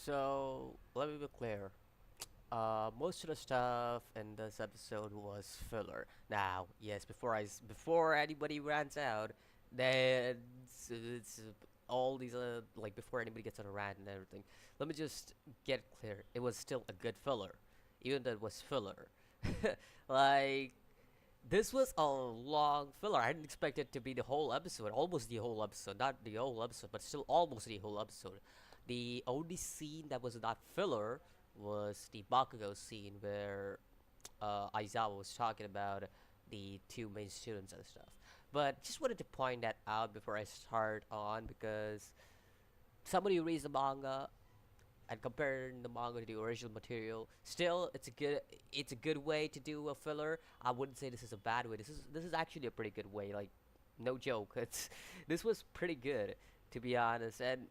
So let me be clear. Most of the stuff in this episode was filler. Now, yes, before anybody runs out, then it's all these like before anybody gets on a rant and everything. Let me just get it clear. It was still a good filler, even though it was filler. Like this was a long filler. I didn't expect it to be the whole episode, almost the whole episode, not the whole episode, but still almost the whole episode. The only scene that was not filler was the Bakugo scene where Aizawa was talking about the two main students and stuff. But just wanted to point that out before I start on because somebody who reads the manga and comparing the manga to the original material, still it's a good way to do a filler. I wouldn't say this is a bad way. This is actually a pretty good way. Like no joke. It's this was pretty good to be honest. And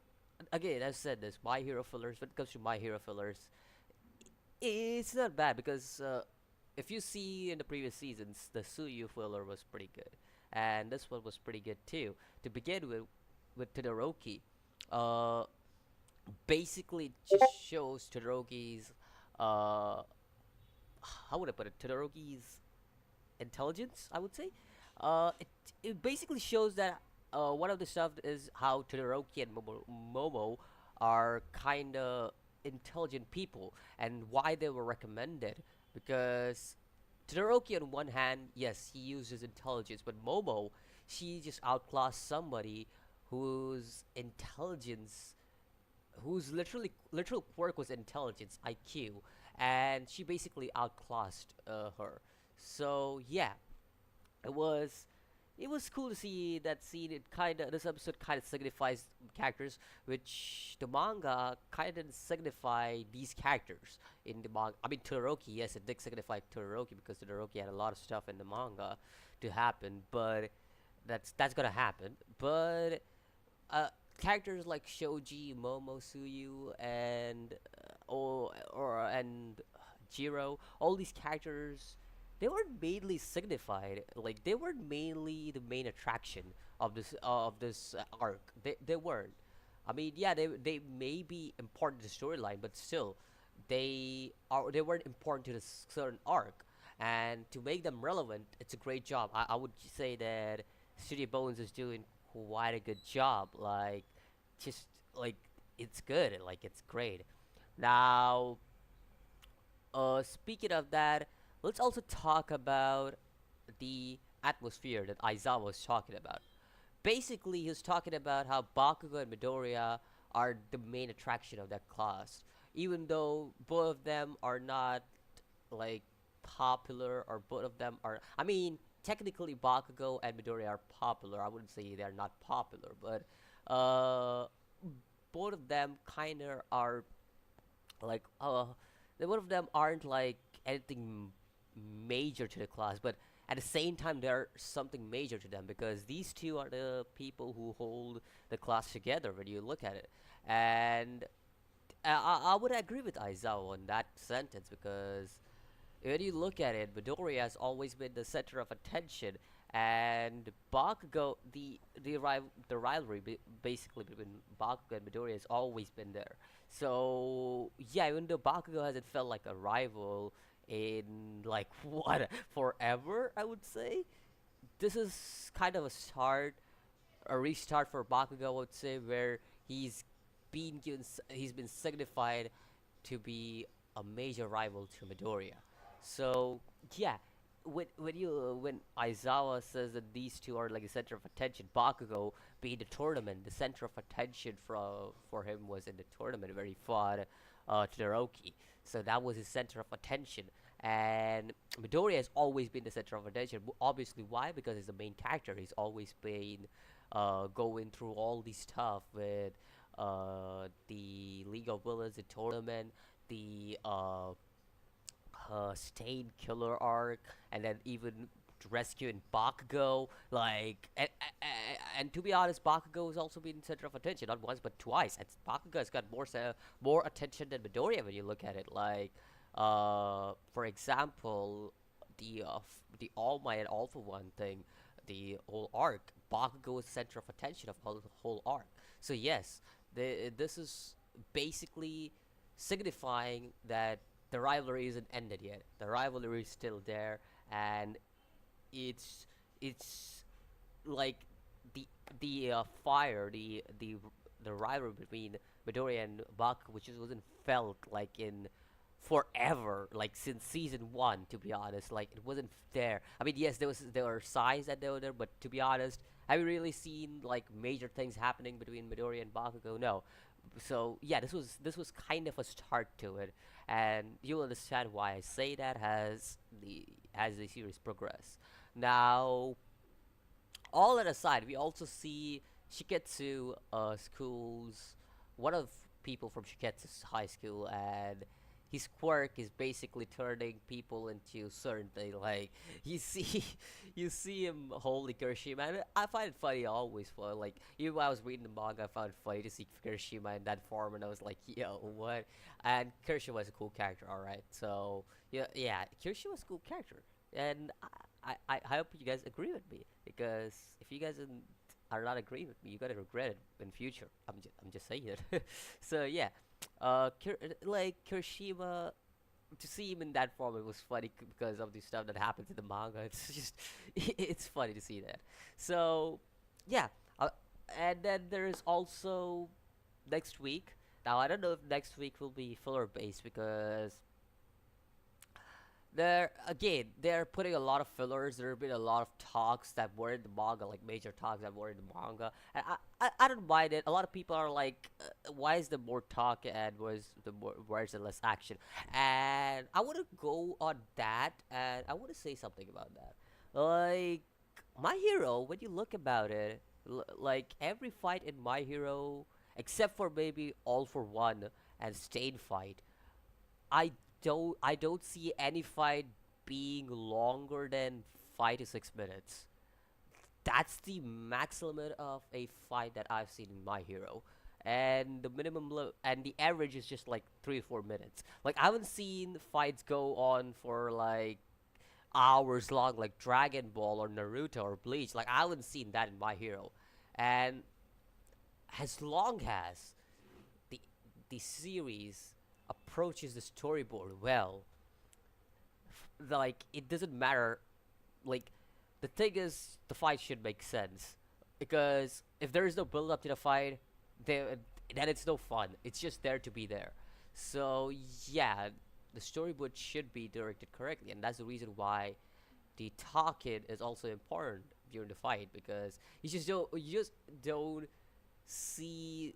again, I've said this. My Hero fillers. When it comes to My Hero fillers, it's not bad because if you see in the previous seasons, the Suyu filler was pretty good, and this one was pretty good too. To begin with Todoroki, uh, basically it just shows Todoroki's, uh, how would I put it? Todoroki's intelligence, I would say. It basically shows that one of the stuff is how Todoroki and Momo are kind of intelligent people and why they were recommended because Todoroki on one hand, yes, he uses intelligence, but Momo, she just outclassed somebody whose intelligence whose literal quirk was intelligence IQ, and she basically outclassed her. So yeah, it was it was cool to see that scene. It kind of this episode kind of signifies characters, which the manga kind of didn't signify these characters in the manga. I mean, Todoroki, yes, it did signify Todoroki because Todoroki had a lot of stuff in the manga to happen, but that's gonna happen. But uh, characters like Shoji, Momosuyu, and Jiro, all these characters, they weren't mainly signified. Like they weren't mainly the main attraction of this arc. They weren't. I mean, yeah, they may be important to the storyline, but still, they weren't important to this certain arc. And to make them relevant, it's a great job. I would say that Studio Bones is doing quite a good job. Like, just like it's good. Like it's great. Now, speaking of that, let's also talk about the atmosphere that Aizawa was talking about. Basically, he was talking about how Bakugo and Midoriya are the main attraction of that class, even though both of them are not like popular, or both of them are. I mean, technically, Bakugo and Midoriya are popular. I wouldn't say they're not popular, but uh, both of them kind of are like both of them aren't like anything major to the class, but at the same time they're something major to them because these two are the people who hold the class together when you look at it. And I would agree with Aizawa on that sentence because when you look at it, Midoriya has always been the center of attention, and Bakugo, the rivalry basically between Bakugo and Midoriya has always been there. So yeah, even though Bakugo hasn't felt like a rival in like what forever, I would say this is kind of a restart for Bakugo. I would say where he's been signified to be a major rival to Midoriya. So yeah, when Aizawa says that these two are like the center of attention, Bakugo being the tournament, the center of attention for him was in the tournament where he fought Todoroki. So that was his center of attention. And Midoriya has always been the center of attention. Obviously, why? Because he's the main character. He's always been going through all these stuff with the League of Villains, the tournament, the Stain Killer arc, and then even rescuing Bakugo. Like, and to be honest, Bakugo has also been center of attention not once but twice. And Bakugo has got more attention than Midoriya when you look at it. Like, for example, the All Might and All for One thing, the whole arc. Bakugo is center of attention of the whole arc. So yes, this is basically signifying that the rivalry isn't ended yet. The rivalry is still there, and it's it's like the fire, the rivalry between Midoriya and Baku, which just wasn't felt like in forever, like since season one. To be honest, like it wasn't there. I mean, yes, there were signs that they were there, but to be honest, have you really seen like major things happening between Midoriya and Bakugo? No. So yeah, this was kind of a start to it, and you'll understand why I say that as the series progress. Now, all that aside, we also see Shiketsu schools, one of people from Shiketsu's high school, and his quirk is basically turning people into certain thing. Like you see, you see him holding Kirishima, and I find it funny always. For like even when I was reading the manga, I found it funny to see Kirishima in that form, and I was like, yo, what? And Kirishima was a cool character, all right. So yeah, yeah, Kirishima was a cool character, and I hope you guys agree with me, because if you guys are not agreeing with me, you're gonna regret it in future. I'm just saying it. So yeah, like Kirishima, to see him in that form, it was funny because of the stuff that happens in the manga. It's just it's funny to see that. So yeah, uh, and then there's also next week. Now I don't know if next week will be filler based, because they're putting a lot of fillers. There have been a lot of talks that were in the manga, like major talks that were in the manga, and I don't mind it. A lot of people are like, why is there more talk and where's the less action? And I want to go on that, and I want to say something about that. Like My Hero, when you look about it, like every fight in My Hero, except for maybe All for One and Stain fight, I I don't see any fight being longer than 5 to 6 minutes. That's the max limit of a fight that I've seen in My Hero. And and the average is just like 3 or 4 minutes. Like I haven't seen fights go on for like hours long, like Dragon Ball or Naruto or Bleach. Like I haven't seen that in My Hero. And as long as the the series approaches the storyboard well, like it doesn't matter. Like the thing is, the fight should make sense, because if there is no build up to the fight, there then it's no fun. It's just there to be there. So yeah, the storyboard should be directed correctly, and that's the reason why the talking is also important during the fight, because you just don't see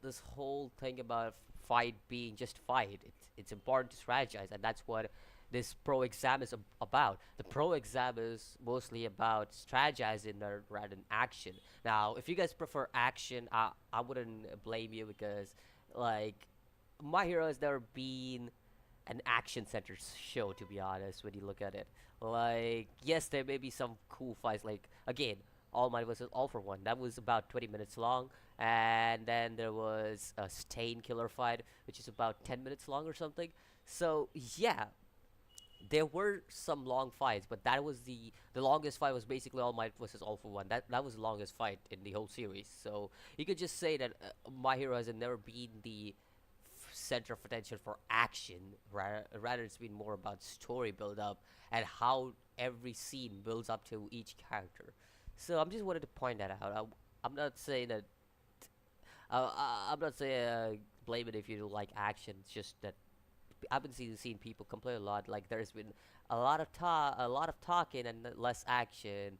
this whole thing about fight being just fight. It's important to strategize, and that's what this pro exam is about. The pro exam is mostly about strategizing rather than action. Now, if you guys prefer action, I wouldn't blame you, because like My Hero has never been an action centered show, to be honest. When you look at it, like yes, there may be some cool fights, like again, All Might versus All for One, that was about 20 minutes long. And then there was a Stain Killer fight, which is about 10 minutes long or something. So yeah, there were some long fights, but that was the longest fight was basically All Might versus All for One. That was the longest fight in the whole series. So you could just say that My Hero has never been the center of attention for action. Rather it's been more about story build up and how every scene builds up to each character. So I'm just wanted to point that out. I'm not saying that. I'm not saying blame it if you don't like action. It's just that I've been seeing people complain a lot. Like there's been a lot of talking and less action,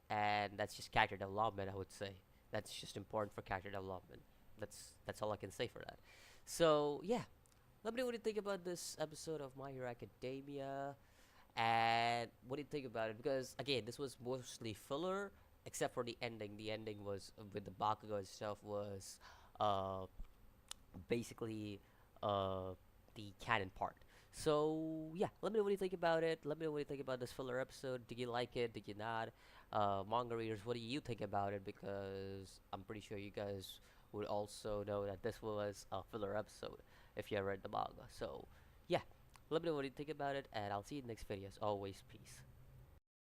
and that's just character development. I would say that's just important for character development. That's all I can say for that. So yeah, let me know what you think about this episode of My Hero Academia, and what do you think about it? Because again, this was mostly filler, except for the ending. The ending was with the Bakugo and stuff was uh basically uh the canon part. So yeah, let me know what you think about it. Let me know what you think about this filler episode. Did you like it? Did you not? Manga readers, what do you think about it? Because I'm pretty sure you guys would also know that this was a filler episode if you read the manga. So yeah, let me know what you think about it, and I'll see you in the next video. As always, peace.